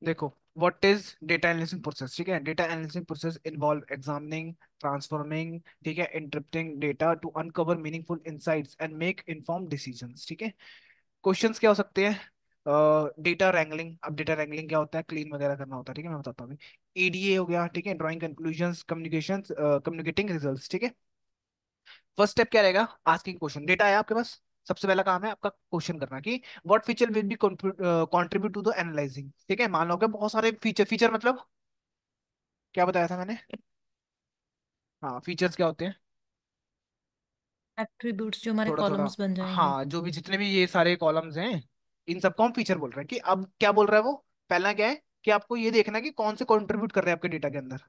देखो, what is data analysis process, ठीक है। Data analysis process involve examining, transforming, ठीक है, interpreting data to uncover meaningful insights and make informed decisions, ठीक है। क्वेश्चंस क्या हो सकते हैं? डेटा रैंगलिंग, अब डेटा रैंगलिंग क्या होता है? क्लीन वगैरह करना होता है, ठीक है, मैं बताता हूँ अभी। ईडीए हो गया, ठीक है, drawing conclusions, communication, communicating results, ठीक है। फर्स्ट स्टेप क्या रहेगा? Asking question. डेटा है आपके पास, सबसे पहला काम है आपका क्वेश्चन करना कि what feature will be contribute to the analysing, ठीक है। मान लो कि बहुत सारे फीचर, फीचर मतलब क्या बताया था मैंने? हाँ, फीचर्स क्या होते हैं? एट्रीब्यूट्स जो हमारे थोड़ा थोड़ा। कॉलम्स बन जाएंगे। हाँ, जो भी जितने भी ये सारे कॉलम्स हैं, इन सबको हम फीचर बोल रहे हैं। कि अब क्या बोल रहा है वो? पहला क्या है कि आपको ये देखना है कि कौन से कंट्रीब्यूट कर रहे हैं आपके डेटा के अंदर,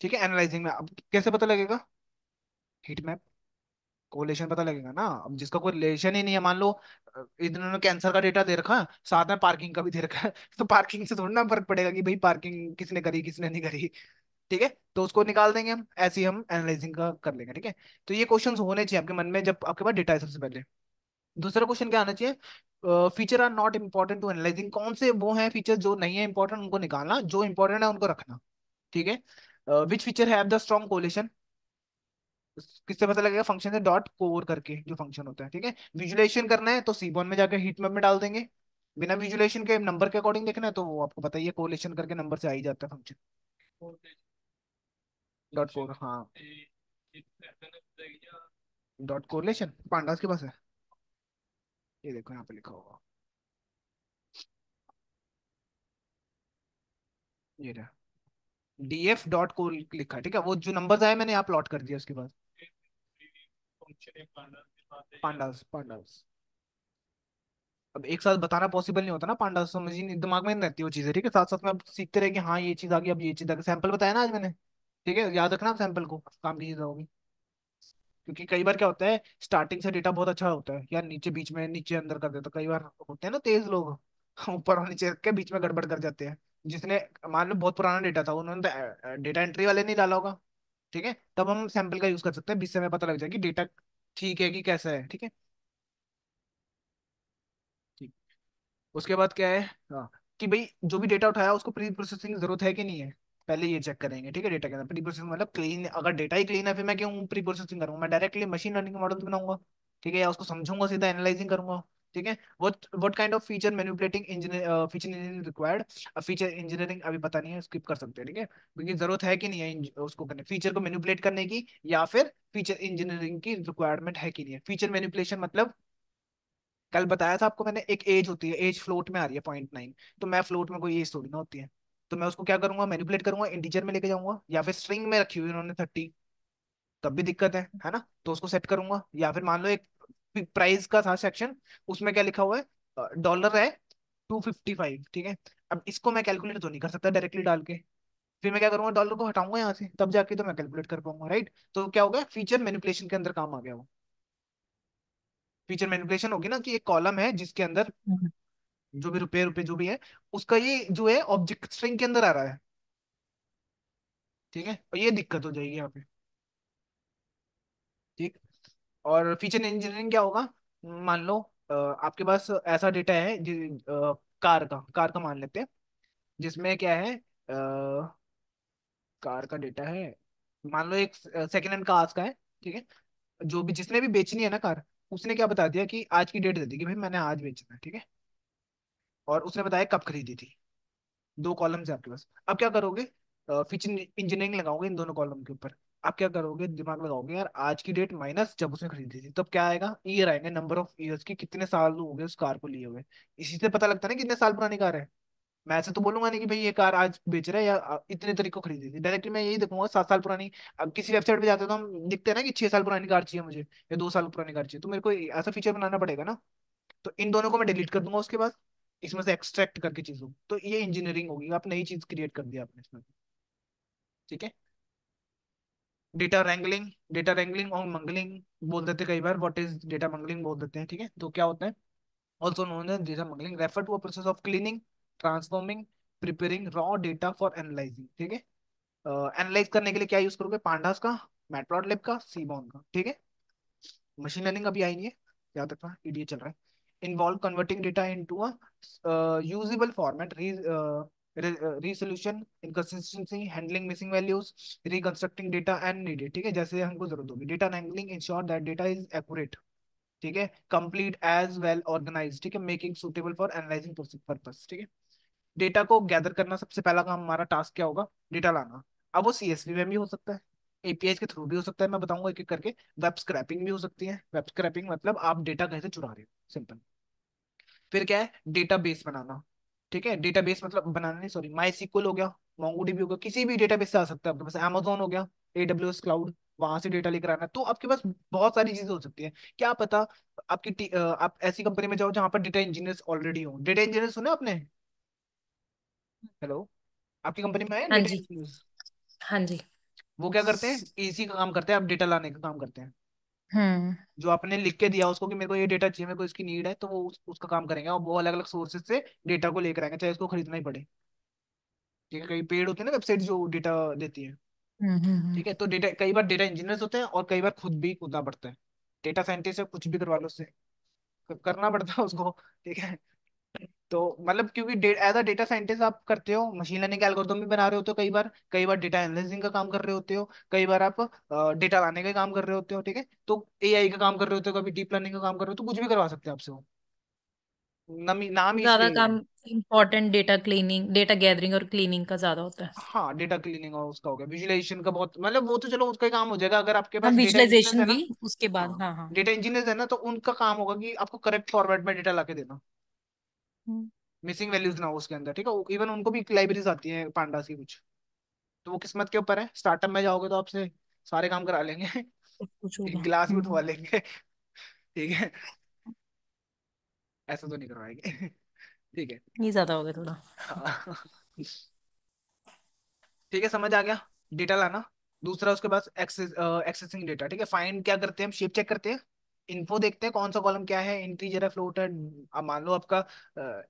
ठीक है, एनालाइजिंग में। अब कैसे पता लगेगा? हीट मैप, कोरिलेशन पता लगेगा ना। अब जिसका कोई रिलेशन ही नहीं है, मान लो इन्होंने कैंसर का डेटा दे रखा है, साथ में पार्किंग का भी दे रखा है तो पार्किंग से थोड़ी ना फर्क पड़ेगा कि भाई पार्किंग किसने करी किसने नहीं करी, ठीक है। तो उसको निकाल देंगे हम, ऐसे ही हम एनालाइजिंग का कर लेंगे, ठीक है। तो ये क्वेश्चंस होने चाहिए आपके मन में जब आपके पास डेटा है, सबसे पहले। दूसरा क्वेश्चन क्या आना चाहिए? Feature are not important to analysing, कौन से वो हैं फीचर जो नहीं है इंपॉर्टेंट, उनको निकालना, जो इंपॉर्टेंट है उनको रखना, ठीक है। Which feature have the strong correlation, किससे पता लगेगा? फंक्शन से डॉट कोर करके जो फंक्शन होता है, ठीक है। विजुलेशन करना है तो सीबॉन में जाकर हीट मैप में डाल देंगे। बिना विजुलेशन के नंबर के अकॉर्डिंग देखना है तो वो आपको पता ही है, कोरिलेशन करके नंबर से आ ही जाता है फंक्शन। डॉट कोर, हाँ। डॉट कोरिलेशन पांडास के पास है, ये देखो यहाँ पे लिखा होगा, ये रहा। डीएफ डॉट कोर लिखा है, ठीक है। वो जो नंबर्स आए मैंने यहाँ प्लॉट कर दिया उसके बाद। Pandas, pandas. अब एक साथ बताना पॉसिबल नहीं होता ना, पांडास समझ ही नहीं, दिमाग में नहीं रहती वो चीजें, ठीक है। साथ साथ में अब सीखते रहे कि हाँ ये चीज आ गई, अब ये चीज आ गई। सैंपल बताया ना आज मैंने, ठीक है, याद रखना सैंपल को, काम की चीज होगी। क्योंकि कई बार क्या होता है, स्टार्टिंग से डेटा बहुत अच्छा होता है यार, नीचे बीच में नीचे अंदर कर देते, तो कई बार होते हैं ना तेज लोग ऊपर और नीचे रख के बीच में गड़बड़ कर जाते हैं। जिसने, मान लो बहुत पुराना डेटा था, उन्होंने तो डेटा एंट्री वाले नहीं डाला होगा, ठीक है। तब हम सैंपल का यूज कर सकते हैं, जिससे हमें पता लग जाए कि डेटा ठीक है कि कैसा है, ठीक है। ठीक। उसके बाद क्या है? हाँ, कि भाई जो भी डेटा उठाया उसको प्री प्रोसेसिंग की जरूरत है कि नहीं है, पहले ये चेक करेंगे, ठीक है। डेटा के अंदर प्री प्रोसेसिंग मतलब क्लीन, अगर डेटा ही क्लीन है फिर मैं क्यों प्री प्रोसेसिंग करूंगा? मैं डायरेक्टली मशीन लर्निंग मॉडल बनाऊंगा, ठीक है, या उसको समझूंगा, सीधा एनालाइजिंग करूंगा, ठीक है। What kind of feature manipulating engineer, feature engineering required. अब फीचर इंजीनियरिंग अभी पता नहीं है, स्किप कर सकते हैं, ठीक है, क्योंकि जरूरत है कि नहीं है उसको करने, फीचर को मैनिपुलेट करने की, या फिर फीचर इंजीनियरिंग की रिक्वायरमेंट है कि नहीं है। फीचर मैनिपुलेशन मतलब, कल बताया था आपको मैंने, एक एज होती है, एज फ्लोट में आ रही है 0.9, तो मैं फ्लोट में कोई एज थोड़ी ना होती है, तो मैं उसको क्या करूंगा? मैनिपुलेट करूंगा, इंटीजर में लेके जाऊंगा, या फिर स्ट्रिंग में रखी हुई उन्होंने 30, तब भी दिक्कत है ना। तो उसको सेट करूंगा, या फिर मान लो एक प्राइस का था सेक्शन, उसमें क्या लिखा हुआ है? डॉलर है 255, ठीक है। अब इसको मैं कैलकुलेट तो नहीं कर सकता डायरेक्टली डाल के, फिर मैं क्या करूंगा? डॉलर को हटाऊंगा यहाँ से, तब जाके तो मैं कैलकुलेट कर पाऊंगा, राइट। तो क्या होगा? फीचर मैनिपुलेशन के अंदर काम आ गया वो। फीचर मैनिपुलेशन होगी ना, कि एक कॉलम है जिसके अंदर हम्म। जो भी रुपए रुपए जो भी है, उसका ये जो है ऑब्जेक्ट स्ट्रिंग के अंदर आ रहा है, ठीक है। और ये दिक्कत हो जाएगी यहाँ पे, ठीक। और फीचर इंजीनियरिंग क्या होगा? मान लो आपके पास ऐसा डेटा है कार का मान लेते हैं, जिसमें क्या है, कार का डेटा है, मान लो एक सेकेंड हैंड कार का है, ठीक है। जो भी जिसने भी बेचनी है ना कार, उसने क्या बता दिया कि आज की डेट दे दी कि भाई मैंने आज बेचना है, ठीक है। और उसने बताया कब खरीदी थी। दो कॉलम्स है आपके पास, अब क्या करोगे? फीचर इंजीनियरिंग लगाओगे इन दोनों कॉलम के ऊपर। आप क्या करोगे? दिमाग लगाओगे यार, आज की डेट माइनस जब उसने खरीदी थी, तब क्या आएगा? ईयर आएंगे, नंबर ऑफ ईयर्स की, कितने साल हो गए उस कार को लिए हुए। इसी से पता लगता है ना कितने साल पुरानी कार है। मैं ऐसे तो बोलूंगा नहीं कि भाई ये कार आज बेच रहा है, या इतने तारीख को खरीदी थी, डायरेक्टली मैं यही देखूंगा 7 साल पुरानी। अब किसी वेबसाइट पे जाते हैं तो हम दिखते हैं ना कि 6 साल पुरानी कार चाहिए मुझे, या 2 साल पुरानी कार चाहिए, तो मेरे को ऐसा फीचर बनाना पड़ेगा ना। तो इन दोनों को मैं डिलीट कर दूंगा उसके बाद, इसमें से एक्सट्रैक्ट करके चीजों, तो ये इंजीनियरिंग होगी, आप नई चीज क्रिएट कर दिया आपने इसमें, ठीक है। डेटा रैंगलिंग, डेटा रैंगलिंग और मंगलिंग बोल देते हैं कई बार, व्हाट इज डेटा मंगलिंग बोल देते हैं, ठीक है। तो क्या होता है? Also known as data munging, refer to a process of cleaning, transforming, preparing raw data for analysing, ठीक है। एनालाइज करने के लिए क्या यूज करोगे? पांडास का, मैटप्लॉटलिब का, सीबॉन का, ठीक है। मशीन लर्निंग अभी आई नहीं है, याद रखना, ईडीए चल रहा है। involve converting data into a usable format, resolution, inconsistency, handling missing values, reconstructing data and needed, ठीक है, जैसे हमको जरूरत होगी, data wrangling, ensure that data is accurate, ठीक है, कंप्लीट एज वेल ऑर्गेनाइज, ठीक है, making suitable for analysing purpose, ठीक है। डेटा को गैदर करना सबसे पहला काम, हमारा टास्क क्या होगा, डेटा लाना। अब वो सीएसवी में भी हो सकता है, एपीआई के थ्रू भी हो सकता है, मैं बताऊंगा एक एक करके। वेब स्क्रैपिंग भी हो सकती है, वेब स्क्रैपिंग मतलब आप डेटा कैसे चुरा रहे हो, सिंपल। फिर क्या है, डेटाबेस बनाना, ठीक है, डेटाबेस मतलब बनाना नहीं, सॉरी, माई सीक्वल हो गया, मोंगोडीबी हो गया, किसी भी डेटाबेस से आ सकता है आपके पास, amazon हो गया, एडब्ल्यूएस क्लाउड, वहां से डेटा लेकर आना। तो आपके पास बहुत सारी चीजें हो सकती है, क्या पता आप ऐसी कंपनी में जाओ जहां पर डेटा इंजीनियर्स ऑलरेडी हो। डेटा इंजीनियर सुने आपने? हेलो, आपकी कंपनी में है हाँ डेटा जी। इंजीनियर्स? हाँ जी। वो क्या करते हैं, इसी का काम करते हैं, आप डेटा लाने का काम करते हैं। हम्म। जो आपने लिख के दिया उसको कि मेरे को ये डेटा चाहिए, मेरे को इसकी नीड है, तो वो उसका काम करेंगे, और वो अलग अलग सोर्सेज से डेटा को लेकर आएंगे, चाहे उसको खरीदना ही पड़े। ठीक है, कई पेड होते हैं ना वेबसाइट जो डेटा देती है। ठीक है, तो डेटा कई बार डेटा इंजीनियर्स होते हैं और कई बार खुद भी कूदना पड़ता है। डेटा साइंटिस्ट है, कुछ भी करवा लो उससे, करना पड़ता है उसको। ठीक है, तो मतलब क्योंकि एज अ डेटा साइंटिस्ट आप करते हो, मशीन लर्निंग का एल्गोरिथम भी बना रहे होते हो, कई बार डेटा एनालिसिस का काम कर रहे होते हो, कई बार आप डेटा लाने का काम कर रहे होते हो, ठीक है, तो एआई का काम कर रहे होते हो, कभी डीप लर्निंग का काम कर रहे हो, तो कुछ भी करवा सकते हैं आपसे वो। नाम ही ज्यादा इसलिए है। काम important data cleaning, data gathering और क्लीनिंग का ज्यादा होता है। हाँ, डेटा क्लीनिंग और उसका हो गया, विजुअलाइजेशन का बहुत, मतलब वो तो चलो उसका ही काम हो जाएगा, अगर आपके हम पास डेटा इंजीनियर्स विजुअलाइजेशन है भी ना। उसके बाद, हाँ, हाँ हाँ। डेटा इंजीनियर्स है ना, तो उनका काम होगा कि आपको करेक्ट फॉर्मेट में डेटा ला के देना, हम्म, मिसिंग वैल्यूज ना हो उसके अंदर, ठीक है। इवन उनको भी लाइब्रेरीज आती है पांडास की कुछ, तो वो किस्मत के ऊपर है, स्टार्टअप में जाओगे तो आपसे सारे काम करा लेंगे। सब कुछ होगा। एक गिलास भी उठवा लेंगे। ठीक है, ऐसा तो नहीं करवाएंगे। ठीक है। ये ज्यादा हो गया थोड़ा। हाँ। ठीक है, समझ आ गया, डेटा लाना। दूसरा उसके पास एक्सेसिंग डेटा, ठीक है, फाइंड क्या करते हैं हम, शेप चेक करते हैं, इन्फो देखते हैं कौन सा कॉलम क्या है, इंटीजर है, फ्लोट है। अब मान लो आपका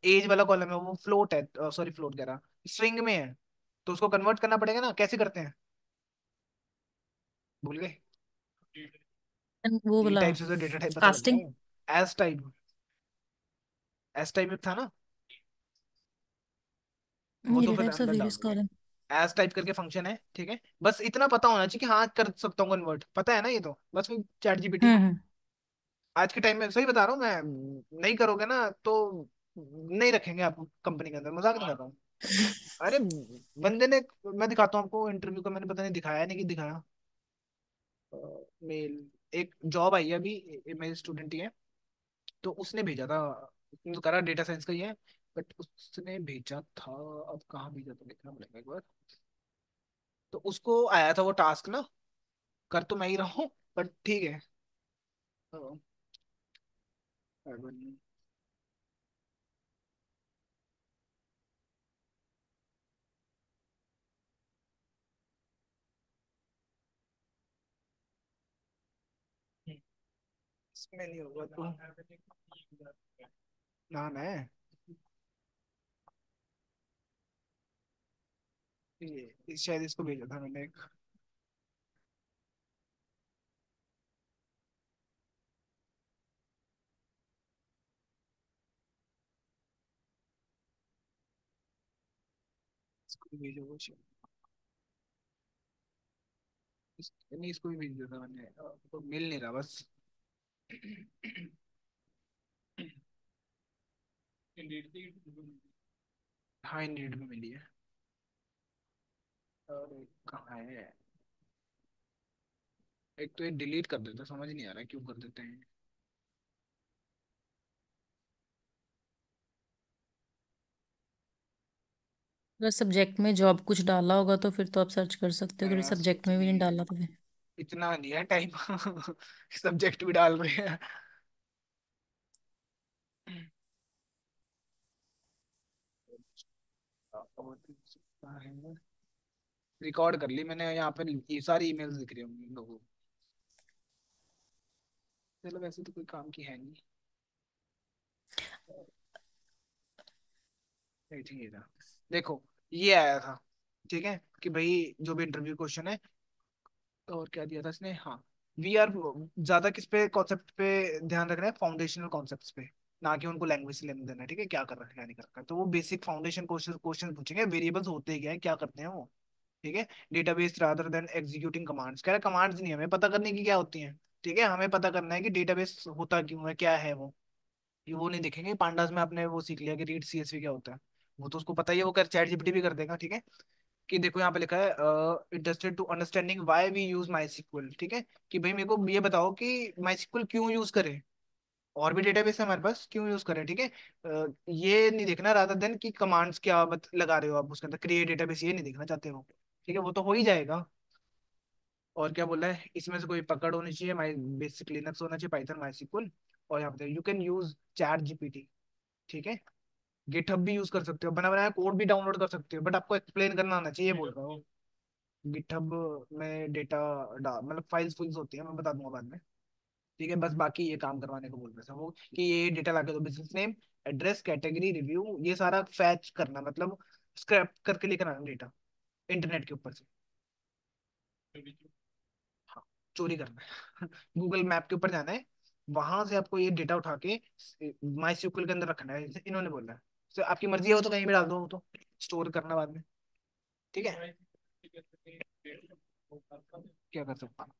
एज वाला कॉलम है, वो फ्लोट है, सॉरी फ्लोट कह रहा, स्ट्रिंग में है, तो उसको कन्वर्ट करना पड़ेगा ना, कैसे करते हैं, भूल गए? वो डी वाला टाइप से तो डेटा टाइप पता लगता कास्टिंग। है, एस टाइप, एस टाइप में था ना, वो तो मीडिया फिर टाइप्स ऑफ अंदर डाल वेरियस दोगे। कॉलम। एस टाइप करके फंक्शन है, ठीक है, बस इतना पता होना चाहिए कि हाँ कर सकता हूँ कन्वर्ट, पता है ना ये तो, बस फिर चैट जीपीटी। हम्म। आज के टाइम में सही बता रहा हूँ मैं, नहीं करोगे ना तो नहीं रखेंगे आपको कंपनी के अंदर, मजाक नहीं कर रहा हूँ। अरे बंदे ने, मैं दिखाता हूँ आपको इंटरव्यू का, मैंने पता नहीं दिखाया नहीं कि दिखाया, मेल, एक जॉब आई है अभी, मेरे स्टूडेंट ही है, तो उसने भेजा था, उसने तो करा डेटा साइंस का ही है, बट उसने भेजा था, अब कहाँ भेजा था देखना पड़ेगा एक बार। तो उसको आया था वो टास्क ना, कर तो मैं ही रहा हूँ, बट ठीक है। तो, इसमें नहीं होगा तो नाम है, शायद इसको भेजा था मैंने एक, इसको भी भेजा वो शायद, नहीं इसको भी भेज दिया था मैंने, तो मिल नहीं रहा बस। हाँ, इंडीड में मिली है, और एक कहाँ है, एक तो ये डिलीट कर देता, समझ नहीं आ रहा है क्यों कर देते हैं। अगर सब्जेक्ट में जॉब कुछ डाला होगा तो फिर तो आप सर्च कर सकते हो, मैं अगर यार सब्जेक्ट सोच में भी नहीं नहीं, डाला तो फिर। इतना नहीं है टाइम। सब्जेक्ट भी डाल रहे हैं। और रिकॉर्ड कर ली मैंने, यहाँ पे ये सारी ईमेल्स दिख रही होंगी लोगों को। चलो वैसे तो कोई काम की है नहीं, नहीं ठीक है था। देखो, ये आया था, ठीक है, कि भाई जो भी इंटरव्यू क्वेश्चन है, तो और क्या दिया था इसने, हाँ, वी आर ज्यादा किस पे कॉन्सेप्ट पे ध्यान रख रहे हैं, फाउंडेशनल कॉन्सेप्ट्स पे, ना कि उनको लैंग्वेज से लेना देना है, ठीक है, क्या कर रखा है क्या नहीं कर रखा है। तो वो बेसिक फाउंडेशन क्वेश्चन क्वेश्चन पूछेंगे, वेरिएबल्स होते क्या है, क्या करते हैं वो, ठीक है। Database rather than executing commands, कह रहा कमांड्स नहीं हमें पता करने की क्या होती हैं, ठीक है, हमें पता करना है कि डेटाबेस होता क्यों है, क्या है वो। ये वो नहीं देखेंगे, पांडास में आपने वो सीख लिया कि रीड सीएसवी क्या होता है, वो तो उसको पता ही है, वो कर चैट जीपीटी भी कर देगा, ठीक है। कि देखो यहाँ पे लिखा है interested to understanding why we use MySQL, ठीक है, कि भाई मेरे को ये बताओ कि माई सिक्वल क्यों यूज करें, और भी डेटाबेस है हमारे पास, क्यों यूज करें, ठीक है। ये नहीं देखना रादर देन कि कमांड्स क्या लगा रहे हो आप उसके अंदर, क्रिएट डेटाबेस, ये नहीं देखना चाहते हो, ठीक है, वो तो हो ही जाएगा। और क्या बोला है, इसमें से कोई पकड़ होनी चाहिए, माई बेसिक लिनक्स होना चाहिए, पाइथन, माई सिक्वल। और यहाँ पे you can use chat GPT, ठीक है। गिटहब भी यूज कर सकते हो, बना बनाया कोड भी डाउनलोड कर सकते हो, बट आपको एक्सप्लेन करना आना चाहिए, बोल रहा हूँ। गिटहब में डेटा मतलब फाइल्स फुल्स होती है, मैं बता दूंगा बाद में, ठीक है। बस बाकी ये काम करवाने को बोल रहे थे वो, कि ये डेटा लाके दो, business name, address, category, review, ये सारा फैच करना, मतलब स्क्रैप करके लेकर आना डेटा इंटरनेट के ऊपर से। हाँ, चोरी करना है गूगल मैप के ऊपर जाना है, वहां से आपको ये डेटा उठा के माई SQL के अंदर रखना है, जैसे इन्होंने बोला है। तो आपकी मर्जी है, वो तो कहीं भी डाल दो, वो तो स्टोर करना बाद में, ठीक है। क्या कर सकते हैं।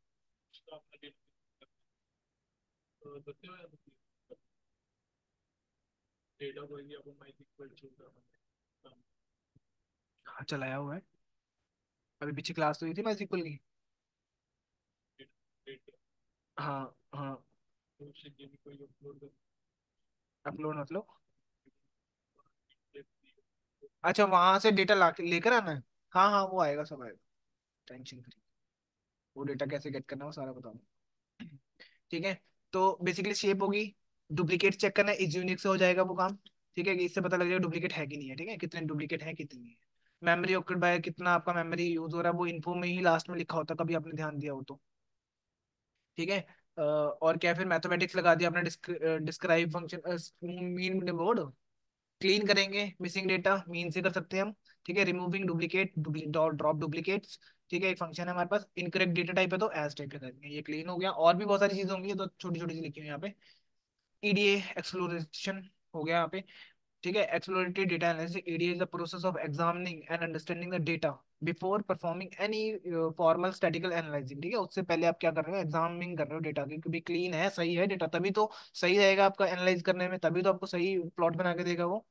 हाँ, चलाया हुआ है, अभी पीछे क्लास तो हुई थी माई SQL की। हाँ हाँ। अपलोड मतलब, अच्छा वहां से डेटा ला लेकर आना है। हाँ हाँ, वो आएगा, सब आएगा, टेंशन फ्री। वो डेटा कैसे गेट करना है वो सारा बताऊँ, ठीक है। तो बेसिकली शेप होगी, डुप्लीकेट चेक करना है, इज यूनिक से हो जाएगा वो काम, ठीक है, कि इससे पता लग जाएगा डुप्लीकेट है कि नहीं है, ठीक है, कितने डुप्लीकेट है कितने नहीं है। मेमोरी ऑक्यूपाइड बाय, कितना आपका मेमोरी यूज हो रहा है, वो इन्फो में ही लास्ट में लिखा होता है, कभी आपने ध्यान दिया हो तो, ठीक है। और क्या, फिर मैथमेटिक्स लगा दिया आपने, describe function, mean board, clean करेंगे मिसिंग डेटा, मीन से कर सकते हैं हम, ठीक है। रिमूविंग डुप्लीकेट, ड्रॉप डुप्लीकेट्स, ठीक है, एक फंक्शन है हमारे पास। इनकरेक्ट डेटा टाइप है तो एज टाइप करेंगे, ये क्लीन हो गया। और भी बहुत सारी चीजें होंगी, ये तो छोटी छोटी सी लिखी हुई है यहाँ पे। ईडीए एक्सप्लोरेशन हो गया यहाँ पे, ठीक है। Exploratory data analysis, EDA is the process of examining and understanding the data before performing any formal statistical analysis, ठीक है। उससे पहले आप क्या कर रहे हो, एग्जामिनिंग कर रहे हो डेटा की, क्योंकि क्लीन है, सही है डेटा, तभी तो सही रहेगा आपका एनालाइज करने में, तभी तो आपको सही प्लॉट बना के देगा वो।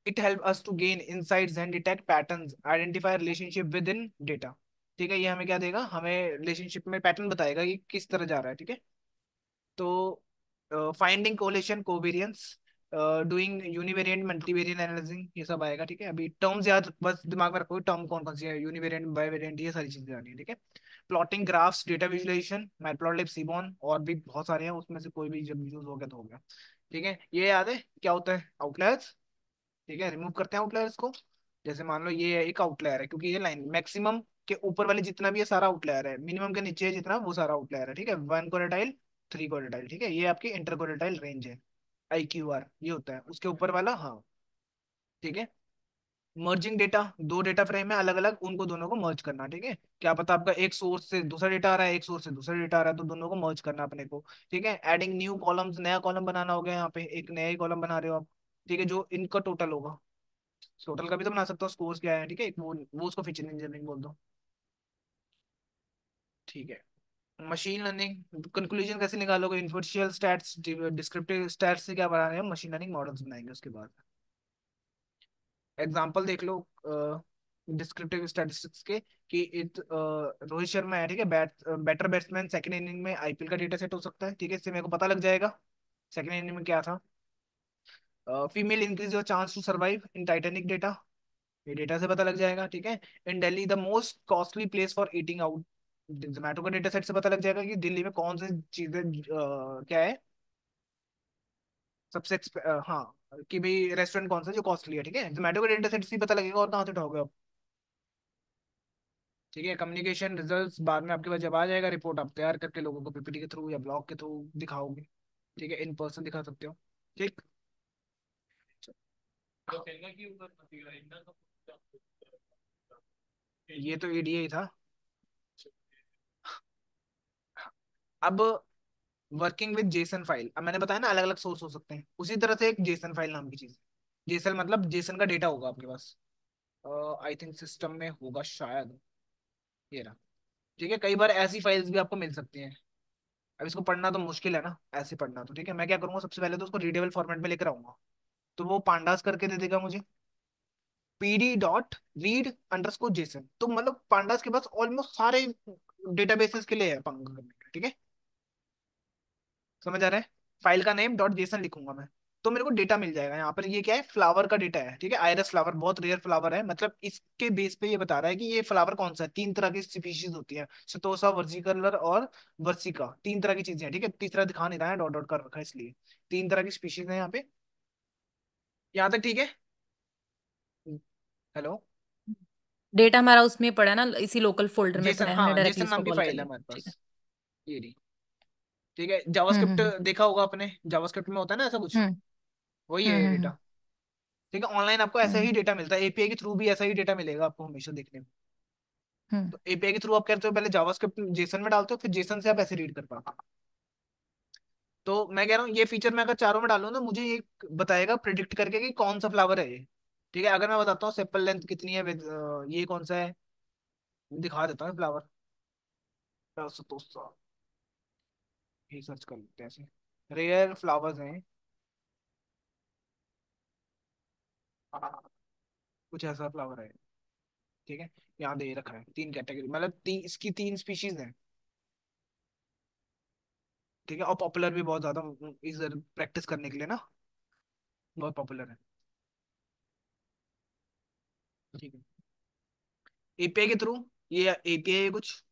It helps us to gain insights and detect patterns, identify relationship within data, ठीक है। ये हमें क्या देगा, हमें रिलेशनशिप में पैटर्न बताएगा कि किस तरह जा रहा है, ठीक है। तो finding correlation covariance, doing univariate multivariate analysis, ये सब आएगा, ठीक है। अभी टर्म्स याद बस दिमाग में रखो, टर्म कौन कौन सी है, यूनिवेरिएंट, बाइवेरिएंट, ये सारी चीजें आ रही है, ठीक है। Plotting graphs, data visualisation, matplotlib, seaborn, और भी बहुत सारे हैं, उसमें से कोई भी जब यूज हो गया तो हो गया, ठीक है। ये याद है क्या होता है, आउटलायर्स, ठीक है, रिमूव करते हैं आउटलायर्स को। जैसे मान लो ये एक आउटलायर है, क्योंकि ये लाइन मैक्सिमम के ऊपर वाले जितना भी है सारा आउटलायर है, मिनिमम के नीचे है जितना वो सारा आउटलायर है, ठीक है। 1 क्वार्टाइल, 3 क्वार्टाइल, ठीक है, ये आपकी इंटर क्वार्टाइल रेंज है। IQR ये होता है उसके ऊपर वाला, हाँ, ठीक है। मर्जिंग डेटा, दो डेटा फ्रेम है अलग अलग, उनको दोनों को मर्ज करना, ठीक है। क्या पता आपका एक सोर्स से दूसरा डेटा आ रहा है, एक सोर्स से दूसरा डेटा आ रहा है, तो दोनों को मर्ज करना अपने को, ठीक है। एडिंग न्यू कॉलम्स, नया कॉलम बनाना हो गया, यहाँ पे एक नया ही कॉलम बना रहे हो आप, ठीक है, जो इनका टोटल होगा। टोटल का भी तो बना सकता हूँ, स्कोर्स क्या है, ठीक है, वो उसको फीचर इंजीनियरिंग बोल दो, ठीक है। मशीन लर्निंग, कंक्लूजन कैसे निकालोगे, इन्फर्शियल स्टैट्स, डिस्क्रिप्टिव स्टैट्स से क्या बना रहे हैं, मशीन लर्निंग मॉडल्स बनाएंगे उसके बाद। एग्जांपल देख लो डिस्क्रिप्टिव स्टैटिस्टिक्स के, कि रोहित शर्मा है, ठीक है, बेटर बैट्समैन सेकंड इनिंग में IPL का डेटा सेट हो सकता है, ठीक है, इससे मेरे को पता लग जाएगा सेकंड इनिंग में क्या था। Female increase your chance to survive in Titanic data, ये डेटा से पता लग जाएगा, ठीक है। In Delhi the most costly place for eating out, Zomato का डेटा सेट से पता लग जाएगा कि दिल्ली में कौन सी चीजें क्या है सबसे हाँ, कि भाई रेस्टोरेंट कौन सा जो कॉस्टली है, ठीक है, जोमेटो का डेटा सेट से ही पता लगेगा, और कहाँ से उठाओगे आप, ठीक है। कम्युनिकेशन रिजल्ट्स बाद में आपके पास जब आ जाएगा, रिपोर्ट आप तैयार करके लोगों को PPT के थ्रू या ब्लॉग के थ्रू दिखाओगे, ठीक है, इन पर्सन दिखा सकते हो, ठीक। ये तो EDA ही था। अब वर्किंग विद जेसन फाइल। अब मैंने बताया ना अलग अलग सोर्स हो सकते हैं, उसी तरह से एक जेसन फाइल नाम की चीज है। जेसन मतलब जेसन का डेटा होगा आपके पास, आई थिंक सिस्टम में होगा शायद। ये रहा। ठीक है, कई बार ऐसी फाइल्स भी आपको मिल सकती हैं। अब इसको पढ़ना तो मुश्किल है ना, ऐसे पढ़ना तो ठीक है, मैं क्या करूंगा सबसे पहले तो उसको रीडेबल फॉर्मेट में लेकर आऊंगा। तो वो पांडास करके दे देगा मुझे, pd.read_json। तो मतलब पांडास के पास ऑलमोस्ट सारे डेटाबेसेस के लिए है पंग करने के लिए, ठीक है। समझ आ रहा है। फाइल का नेम डॉट जेसन लिखूंगा मैं, तो मेरे को डेटा मिल जाएगा। यहाँ पर ये क्या है, फ्लावर का डेटा है, ठीक है। आयरस फ्लावर बहुत रेयर फ्लावर है, मतलब इसके बेस पे ये बता रहा है कि ये फ्लावर कौन सा है। 3 तरह की स्पीशीज होती है, सतोसा, वर्सिकलर और वर्सिका, 3 तरह की चीजें हैं, ठीक है। तीसरा दिखा नहीं रहा है, डॉट डॉट कर रखा है इसलिए। 3 तरह की स्पीशीज है यहाँ पे। यहाँ तक ठीक है। हेलो। डेटा हमारा उसमें पड़ा है ना, इसी लोकल फोल्डर में जेसन, पड़ा है, हमने हाँ डायरेक्टली जेसन इसको नाम की कॉल कर फाइल है लिया। हमारे ठीक है। पास। ये रही। ठीक है, जावास्क्रिप्ट हम्म। देखा होगा आपने, जावास्क्रिप्ट में होता है ना ऐसा कुछ, हम्म। वही है हम्म। ये हम्म। डेटा। ठीक है, ऑनलाइन आपको ऐसा ही हम्म। डेटा मिलता है, एपीआई के थ्रू भी ऐसा ही डेटा मिलेगा आपको हमेशा देखने में। हम्म। तो एपीआई के थ्रू आप करते हो, पहले जावास्क्रिप्ट जेसन में डालते हो, फिर जेसन से आप ऐसे रीड कर पाओ। तो मैं कह रहा हूँ ये फीचर मैं अगर चारों में डालूँ ना, मुझे ये बताएगा प्रिडिक्ट करके कि कौन सा फ्लावर है ये। ठीक है, अगर मैं बताता हूँ सेपल लेंथ कितनी है ये कौन सा है, दिखा देता हूँ फ्लावर। तो ये सर्च कर लेते हैं ऐसे, रेयर फ्लावर्स हैं। हाँ, कुछ ऐसा फ्लावर है। ठीक है, यहाँ दे रखा है 3 कैटेगरी, मतलब इसकी 3 स्पीशीज हैं। ठीक है, और पॉपुलर भी बहुत ज्यादा इधर प्रैक्टिस करने के लिए ना, बहुत पॉपुलर है। ठीक है, एपीआई के थ्रू, ये एपीआई कुछ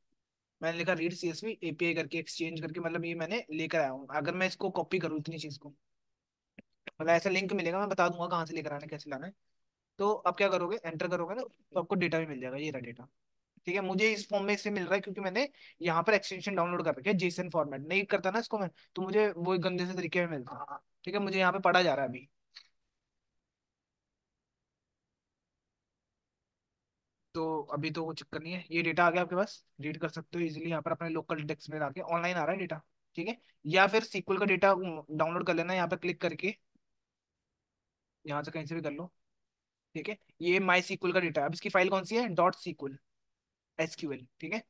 मैंने लिखा रीड सीएसवी एपीआई करके एक्सचेंज करके, मतलब ये मैंने लेकर आया हूँ। अगर मैं इसको कॉपी करूँ इतनी चीज को, मतलब ऐसा लिंक मिलेगा, मैं बता दूंगा कहाँ से लेकर आना है, कैसे लाना है। तो आप क्या करोगे, एंटर करोगे ना, तो आपको डेटा भी मिल जाएगा, ये रहा डेटा। ठीक है, मुझे इस फॉर्म में इससे मिल रहा है क्योंकि मैंने यहाँ पर एक्सटेंशन डाउनलोड कर रखी है, जेसन फॉर्मेट नहीं करता ना इसको मैं, तो मुझे वो गंदे से तरीके में मिलता है। ठीक है, मुझे यहाँ पे पढ़ा जा रहा है अभी। तो अभी तो वो चक्कर नहीं है, ये डेटा आ गया आपके पास, रीड कर सकते हो इजीली यहाँ पर अपने लोकल डेस्क में आके, ऑनलाइन आ रहा है डेटा। ठीक है, या फिर सीक्वल का डेटा डाउनलोड कर लेना, यहाँ पे क्लिक करके, यहाँ से कहीं से भी कर लो। ठीक है, ये माई सीक्वल का डेटा है। अब इसकी फाइल कौन सी है, डॉट सीक्वल एसक्यूएल। ठीक है,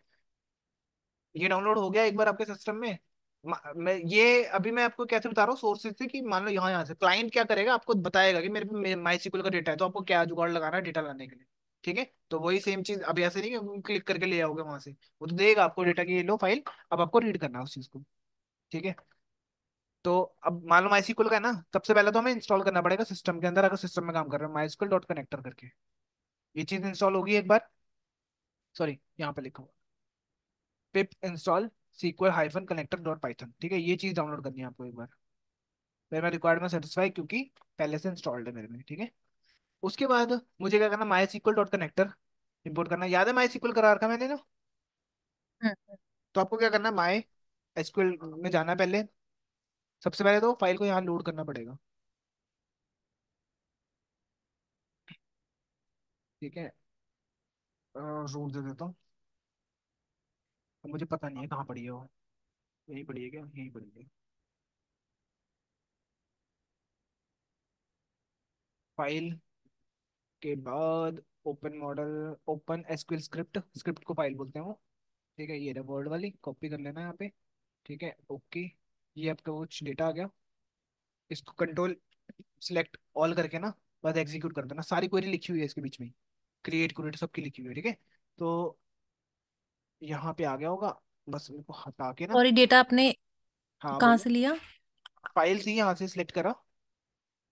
ये डाउनलोड हो गया एक बार आपके सिस्टम में। मैं ये अभी मैं आपको कैसे बता रहा हूँ सोर्सेज से, कि मान लो यहाँ से क्लाइंट क्या करेगा, आपको बताएगा कि मेरे पे माई सीक्वल का डेटा है, तो आपको क्या जुगाड़ लगाना है डेटा लाने के लिए। ठीक है, तो वही सेम चीज, अभी ऐसे नहीं कि क्लिक करके ले आओगे वहां से, वो तो देगा आपको डेटा की ये लो फाइल, अब आपको रीड करना है उस चीज को। ठीक है, तो अब मान लो माई सीक्वल का है ना, सबसे पहले तो हमें इंस्टॉल करना पड़ेगा सिस्टम के अंदर, अगर सिस्टम में काम कर रहे हैं, माई डॉट कनेक्टर करके। ये चीज इंस्टॉल होगी एक बार, सॉरी यहाँ पे लिखा हुआ pip install SQL hyphen connector dot Python. ठीक है, ये चीज डाउनलोड करनी है आपको एक बार। फिर मैं रिक्वायरमेंट सेटिस्फाई, क्योंकि पहले से इंस्टॉल्ड है मेरे में। ठीक है, उसके बाद मुझे क्या करना, माई सीक्वल डॉट कनेक्टर इंपोर्ट करना, याद है माई सीक्वल करा रखा मैंने ना। हम्म। तो आपको क्या करना है, माई एसक्यूएल में जाना है पहले, सबसे पहले तो फाइल को यहाँ लोड करना पड़ेगा। ठीक है, रूट दे देता हूँ। अब मुझे पता नहीं है कहाँ पड़ी है वो, यहीं पड़ी है क्या, यहीं पड़ी है। फाइल के बाद open model, open SQL script, script को फाइल बोलते हैं वो। ठीक है, ये रहा वर्ड वाली, कॉपी कर लेना यहाँ पे। ठीक है, ओके, ये आपका कुछ डेटा आ गया। इसको कंट्रोल सिलेक्ट ऑल करके ना, बस एग्जीक्यूट कर देना, सारी क्वेरी लिखी हुई है इसके बीच में, क्रिएट क्रिएट सबकी लिखी हुई है। ठीक है, तो यहाँ पे आ गया होगा, बस इनको हटा के ना। और ये डेटा आपने हाँ कहाँ बोलो। से लिया? फाइल थी यहाँ से सिलेक्ट करा,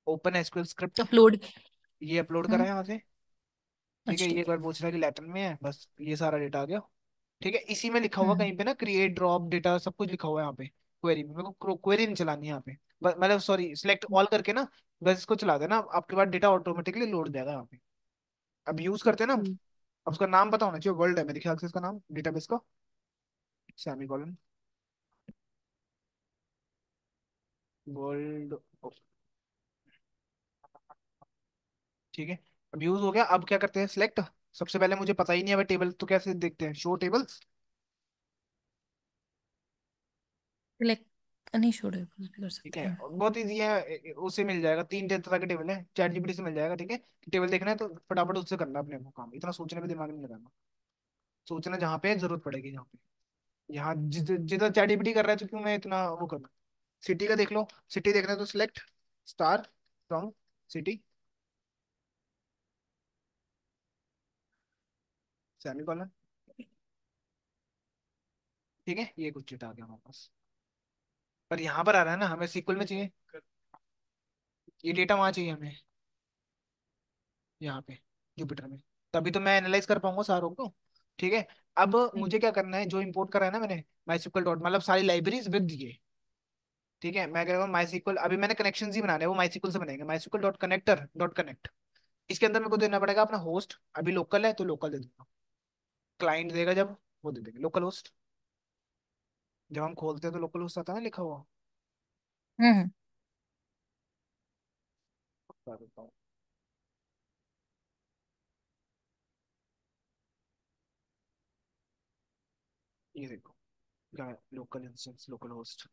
ओपन एसक्यूएल स्क्रिप्ट, अपलोड। ये अपलोड करा हम्म। यहाँ से। ठीक अच्छा है, ये ठीक एक बार है। पूछ रहा है कि लैटिन में है, बस ये सारा डेटा आ गया। ठीक है, इसी में लिखा हुआ हम्म। कहीं पे ना, क्रिएट ड्रॉप डेटा सब कुछ लिखा हुआ है यहाँ पे, क्वेरी में। मेरे को क्वेरी नहीं चलानी है यहाँ पे, मतलब सॉरी सिलेक्ट ऑल करके ना, बस इसको चला देना, आपके पास डेटा ऑटोमेटिकली लोड हो जाएगा यहाँ पे। अब यूज करते हैं ना, हम्म। अब उसका नाम पता होना चाहिए, वर्ल्ड है मेरे ख्याल से इसका नाम डेटाबेस का, सेमीकोलन वर्ल्ड। ठीक है, अब यूज हो गया, अब क्या करते हैं सिलेक्ट। सबसे पहले मुझे पता ही नहीं है टेबल, तो कैसे देखते हैं, शो टेबल्स। सिलेक्ट। नहीं छोड़े कुछ भी कर ठीक सकते है, हैं। और बहुत इजी है, उससे मिल जाएगा, 3 तरह के टेबल है, चैट जीपीटी से मिल जाएगा, ठीक है। टेबल देखना है तो फटाफट उससे करना अपने को काम, इतना सोचने पे दिमाग नहीं लगाना। सोचना जहाँ पे जरूरत पड़ेगी, जहाँ पे, यहाँ जिधर चैट जीपीटी कर रहा है तो क्यों मैं इतना वो करना। सिटी का देख लो, सिटी देखना है तो select star from city, semicolon. ठीक है, ये कुछ डेटा आ गया हमारे पास, पर यहाँ पर आ रहा है ना, हमें सीक्वल में चाहिए, ये डेटा वहां चाहिए हमें, यहाँ पे जुपिटर में, तभी तो मैं एनालाइज कर पाऊंगा सारों को। ठीक है, अब मुझे क्या करना है, जो इंपोर्ट करा है ना मैंने, माई सिक्वल डॉट, मतलब सारी लाइब्रेरीज विद ये। ठीक है, मैं कह रहा हूँ माई सिक्वल, अभी मैंने कनेक्शन ही बनाने हैं, वो माई सिक्वल से बनेंगे, MySQL dot connector dot connect. इसके अंदर मेरे को देना पड़ेगा अपना होस्ट, अभी लोकल है तो लोकल दे दूंगा, क्लाइंट देगा जब, वो दे देंगे लोकल होस्ट। जब हम खोलते हैं तो लोकल होस्ट आता है ना लिखा हुआ, हम्म। बता देता हूँ, ये देखो, लोकल इंस्टेंस लोकल होस्ट।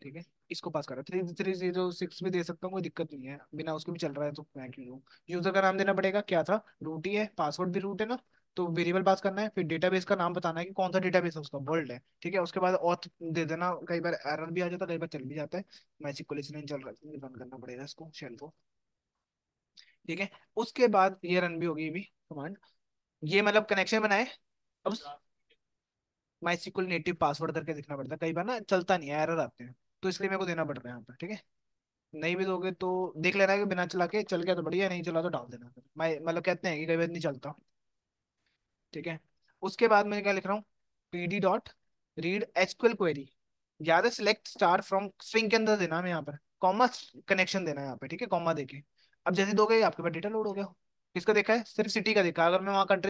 ठीक है, इसको पास करा, 3306 भी दे सकता हूँ, कोई दिक्कत नहीं है, बिना उसके भी चल रहा है तो मैं क्यों लूँ। यूजर का नाम देना पड़ेगा, क्या था, रूट ही है, पासवर्ड भी रूट है ना, तो वेरिएबल पास करना है, फिर डेटाबेस का नाम बताना है कि कौन सा डेटाबेस है, उसका वर्ल्ड है। ठीक है, उसके बाद ऑथ दे देना, कई बार एरर भी आ जाता है, कई बार चल भी जाता है। MySQL इसलिए नहीं चल रहा है, रन करना पड़ेगा इसको, शेल को। ठीक है, उसके बाद ये रन भी होगी भी कमांड, ये मतलब कनेक्शन बनाए। अब MySQL नेटिव पासवर्ड करके दिखना पड़ता है, कई बार ना चलता नहीं है, एरर आते हैं, तो इसलिए मेरे को देना पड़ रहा है यहाँ पर। ठीक है, नहीं भी दोगे तो देख लेना है कि बिना चला के चल गया तो बढ़िया, नहीं चला तो डाल देना फिर, मैं मतलब कहते हैं कि कई बार नहीं चलता। ठीक है, उसके बाद मैं क्या लिख रहा हूँ, pd dot read SQL query, याद है सिलेक्ट स्टार फ्रॉम स्ट्रिंग के अंदर देना हमें यहाँ पर, कॉमा कनेक्शन देना है यहाँ पे। ठीक है, कॉमा देके अब जैसे दोगे आपके पास डेटा लोड हो गया। किसका देखा है, सिर्फ सिटी का देखा है। अगर मैं वहाँ